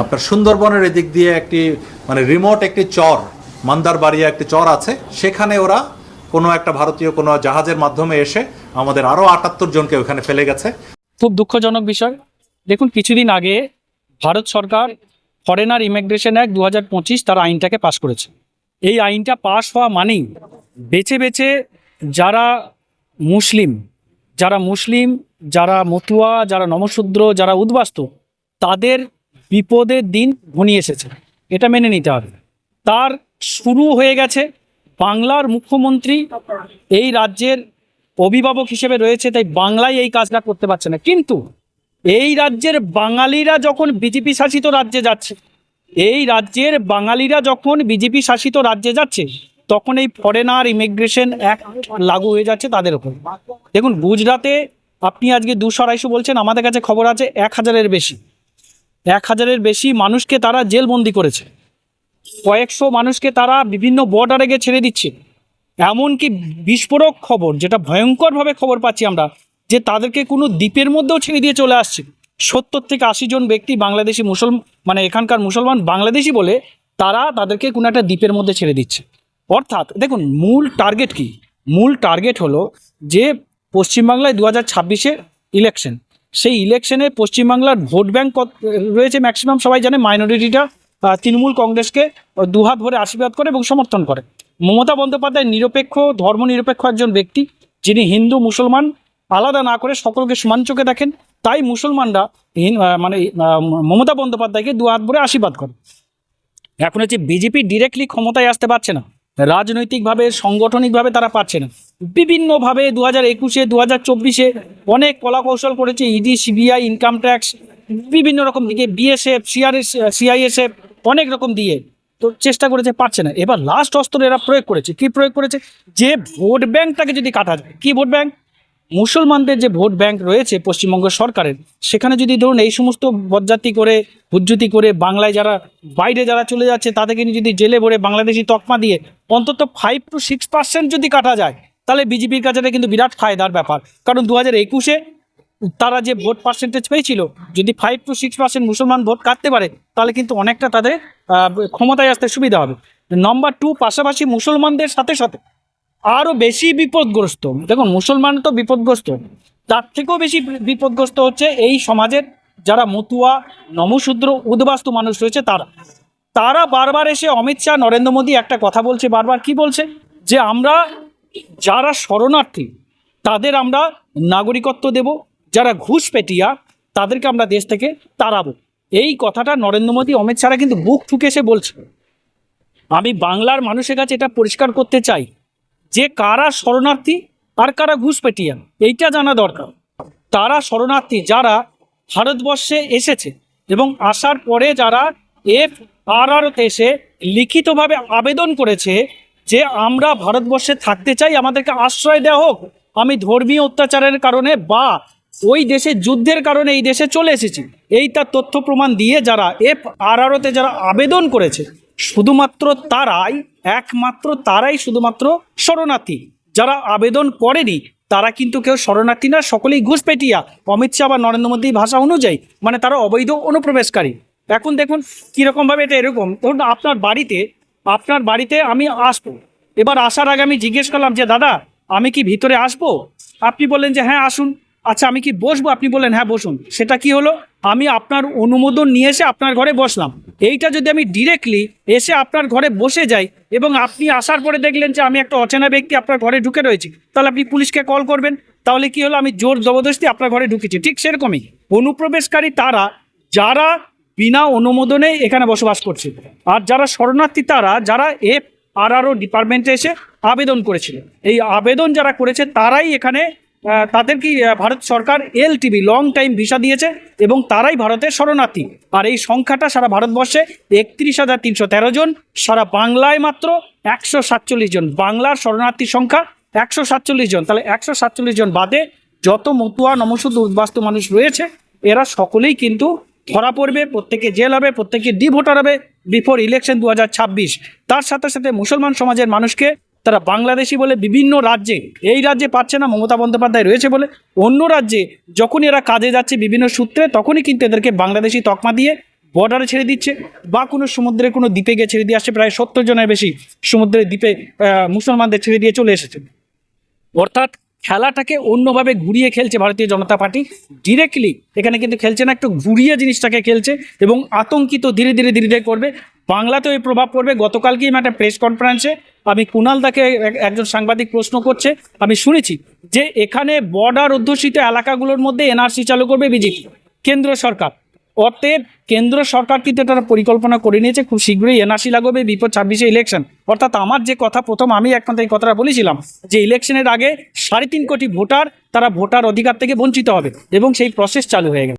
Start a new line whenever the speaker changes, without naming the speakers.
আপনার সুন্দরবনের এদিক দিয়ে একটি মানে রিমোট একটি চর, মান্দারবাড়িয়া একটি চর আছে, সেখানে ওরা কোনো একটা ভারতীয় কোনো জাহাজের মাধ্যমে এসে আমাদের আরও ৭৮ জনকে ওখানে ফেলে গেছে।
খুব দুঃখজনক বিষয়। দেখুন, কিছুদিন আগে ভারত সরকার ফরেনার ইমিগ্রেশন অ্যাক্ট ২০২৫ তার আইনটাকে পাশ করেছে। এই আইনটা পাশ হওয়া মানেই বেছে বেছে যারা মুসলিম, যারা মতুয়া, যারা নমশূদ্র, যারা উদ্বাস্তু, তাদের বিপদের দিন ঘনিয়ে এসেছে, এটা মেনে নিতে হবে। তার শুরু হয়ে গেছে। বাংলার মুখ্যমন্ত্রী এই রাজ্যের অভিভাবক হিসেবে রয়েছে, তাই বাংলায় এই কাজটা করতে পারছে না। কিন্তু এই রাজ্যের বাঙালিরা যখন বিজেপি শাসিত রাজ্যে যাচ্ছে, তখন এই ফরেনার ইমিগ্রেশন অ্যাক্ট লাগু হয়ে যাচ্ছে তাদের উপর। দেখুন, গুজরাটে আপনি আজকে ২০০-২৫০ বলছেন, আমাদের কাছে খবর আছে ১,০০০-এর বেশি মানুষকে তারা জেলবন্দি করেছে। কয়েকশো মানুষকে তারা বিভিন্ন বর্ডারে গিয়ে ছেড়ে দিচ্ছে। এমনকি বিস্ফোরক খবর, যেটা ভয়ঙ্করভাবে খবর পাচ্ছি আমরা, যে তাদেরকে কোনো দ্বীপের মধ্যেও ছেড়ে দিয়ে চলে আসছে। ৭০ থেকে ৮০ জন ব্যক্তি বাংলাদেশি মানে এখানকার মুসলমান বাংলাদেশি বলে তাদেরকে কোনো একটা দ্বীপের মধ্যে ছেড়ে দিচ্ছে। অর্থাৎ দেখুন, মূল টার্গেট কি? মূল টার্গেট হলো যে পশ্চিমবাংলায় ২০২৬-এ ইলেকশন, সেই ইলেকশনে পশ্চিমবাংলার ভোট ব্যাংক রয়েছে ম্যাক্সিমাম, সবাই জানে। মাইনরিটিটা তৃণমূল কংগ্রেসকে দুহাত ভরে আশীর্বাদ করে এবং সমর্থন করে। মমতা বন্দ্যোপাধ্যায় নিরপেক্ষ, ধর্মনিরপেক্ষ একজন ব্যক্তি, যিনি হিন্দু মুসলমান আলাদা না করে সকলকে সমান চোখে দেখেন। তাই মুসলমানরা মমতা বন্দ্যোপাধ্যায়কে দুহাত ভরে আশীর্বাদ করে। এখন হচ্ছে বিজেপি ডিরেক্টলি ক্ষমতায় আসতে পারছে না, রাজনৈতিকভাবে, সাংগঠনিকভাবে তারা পারছে না। বিভিন্নভাবে ২০২১-এ, ২০২৪-এ অনেক কলাকৌশল করেছে। ইডি, সিবিআই, ইনকাম ট্যাক্স, বিভিন্ন রকম দিকে, বিএসএফ, সিআইএসএফ, অনেক রকম দিয়ে তো চেষ্টা করেছে, পারছে না। এবার লাস্ট অস্ত্র এরা প্রয়োগ করেছে। কি প্রয়োগ করেছে? যে ভোট ব্যাংকটাকে যদি কাটা যায়। কি ভোট ব্যাংক? মুসলমানদের যে ভোট ব্যাংক রয়েছে পশ্চিমবঙ্গ সরকারের, সেখানে যদি ধরুন এই সমস্ত বজ্জাতি করে, হুজ্জুতি করে, বাংলায় যারা বাইরে যারা চলে যাচ্ছে তাদেরকে যদি জেলে ভরে বাংলাদেশি তকমা দিয়ে অন্তত 5-6% যদি কাটা যায়, তাহলে বিজেপির কাছে এটা কিন্তু বিরাট ফায়দার ব্যাপার। কারণ ২০২১-এ তারা যে ভোট পার্সেন্টেজ পেয়েছিল, যদি 5-6% মুসলমান ভোট কাটতে পারে, তাহলে কিন্তু অনেকটা তাদের ক্ষমতায় আসতে সুবিধা হবে। নম্বর 2, পাশাপাশি মুসলমানদের সাথে সাথে আরও বেশি বিপদগ্রস্ত, দেখুন মুসলমান তো বিপদগ্রস্ত, তার থেকেও বেশি বিপদগ্রস্ত হচ্ছে এই সমাজের যারা মতুয়া, নমশূদ্র, উদ্বাস্তু মানুষ রয়েছে। তারা বারবার এসে অমিত শাহ, নরেন্দ্র মোদী একটা কথা বলছে বারবার। কি বলছে? যে আমরা যারা শরণার্থী তাদের আমরা নাগরিকত্ব দেব, যারা ঘুষপেটিয়া তাদেরকে আমরা দেশ থেকে তাড়াবো। এই কথাটা নরেন্দ্র মোদী, অমিত শাহরা কিন্তু বুক ঠুকে এসে বলছে। আমি বাংলার মানুষের কাছে এটা পরিষ্কার করতে চাই যে কারা শরণার্থী আর কারা ঘুষপেটিয়া, এইটা জানা দরকার। তারা শরণার্থী যারা ভারতবর্ষে এসেছে এবং আসার পরে যারা FRRতে এসে লিখিতভাবে আবেদন করেছে যে আমরা ভারতবর্ষে থাকতে চাই, আমাদেরকে আশ্রয় দেওয়া হোক, আমি ধর্মীয় অত্যাচারের কারণে বা ওই দেশে যুদ্ধের কারণে এই দেশে চলে এসেছি, এই তার তথ্য প্রমাণ দিয়ে যারা FRRতে যারা আবেদন করেছে, শুধুমাত্র তারাই শুধুমাত্র শরণার্থী। যারা আবেদন করেনি তারা কিন্তু কেউ শরণার্থী না, সকলেই ঘুষপেটিয়া, অমিত শাহ বা নরেন্দ্র মোদীর ভাষা অনুযায়ী, মানে তারা অবৈধ অনুপ্রবেশকারী। এখন দেখুন কীরকমভাবে এটা এরকম। ধরুন আপনার বাড়িতে আমি আসবো, এবার আসার আগে আমি জিজ্ঞেস করলাম যে দাদা আমি কি ভিতরে আসবো? আপনি বললেন যে হ্যাঁ আসুন। আচ্ছা আমি কি বসবো? আপনি বললেন হ্যাঁ বসুন। সেটা কি হলো? আমি আপনার অনুমোদন নিয়ে এসে আপনার ঘরে বসলাম। এইটা যদি আমি ডিরেক্টলি এসে আপনার ঘরে বসে যাই এবং আপনি আসার পরে দেখলেন যে আমি একটা অচেনা ব্যক্তি আপনার ঘরে ঢুকে রয়েছি, তাহলে আপনি পুলিশকে কল করবেন। তাহলে কি হলো? আমি জোর জবরদস্তি আপনার ঘরে ঢুকেছি। ঠিক সেরকমই অনুপ্রবেশকারী তারা যারা বিনা অনুমোদনে এখানে বসবাস করছে, আর যারা শরণার্থী তারা যারা FRRO ডিপার্টমেন্টে এসে আবেদন করেছিল। এই আবেদন যারা করেছে তারাই এখানে তাদের কি ভারত সরকার LTV লং টাইম ভিসা দিয়েছে এবং তারাই ভারতের শরণার্থী। আর এই সংখ্যাটা সারা ভারতবর্ষে ৩১,৩১৩ জন, সারা বাংলায় মাত্র ১৪৭ জন। বাংলার শরণার্থীর সংখ্যা ১৪৭ জন। তাহলে ১৪৭ জন বাদে যত মতুয়া, নমশূদ্র, উদ্বাস্তু মানুষ রয়েছে এরা সকলেই কিন্তু ধরা পড়বে, প্রত্যেকে জেল হবে, প্রত্যেকে ডিভোটার হবে বিফোর ইলেকশন ২০২৬। তার সাথে সাথে মুসলমান সমাজের মানুষকে তারা বাংলাদেশি বলে বিভিন্ন রাজ্যে, এই রাজ্যে পাচ্ছে না মমতা বন্দ্যোপাধ্যায় রয়েছে বলে, অন্য রাজ্যে যখন এরা কাজে যাচ্ছে বিভিন্ন সূত্রে তখনই কিন্তু এদেরকে বাংলাদেশি তকমা দিয়ে বর্ডারে ছেড়ে দিচ্ছে, বা কোনো সমুদ্রের কোনো দ্বীপে গিয়ে ছেড়ে দিয়ে আসছে। প্রায় 70 জনের বেশি সমুদ্রের দ্বীপে মুসলমানদের ছেড়ে দিয়ে চলে এসেছে। অর্থাৎ খেলাটাকে অন্যভাবে ঘুরিয়ে খেলছে ভারতীয় জনতা পার্টি। ডিরেক্টলি এখানে কিন্তু খেলছে না, একটু ঘুরিয়ে জিনিসটাকে খেলছে এবং আতঙ্কিত ধীরে ধীরে ধীরে ধীরে করবে। বাংলাতেও এই প্রভাব পড়বে। গতকালকেই একটা প্রেস কনফারেন্সে আমি কুণাল দাকে একজন সাংবাদিক প্রশ্ন করছে, আমি শুনেছি যে এখানে বর্ডার অধ্যুষিত এলাকাগুলোর মধ্যে এনআরসি চালু করবে বিজেপি, কেন্দ্র সরকার। অতএব কেন্দ্র সরকার কিন্তু তারা পরিকল্পনা করে নিয়েছে, খুব শীঘ্রই এনআরসি লাগবে বিপদ 26-এ ইলেকশন। অর্থাৎ আমার যে কথা প্রথম আমি একমাত্র এই কথাটা বলেছিলাম যে ইলেকশনের আগে 3.5 কোটি ভোটার তারা ভোটার অধিকার থেকে বঞ্চিত হবে এবং সেই প্রসেস চালু হয়ে গেল।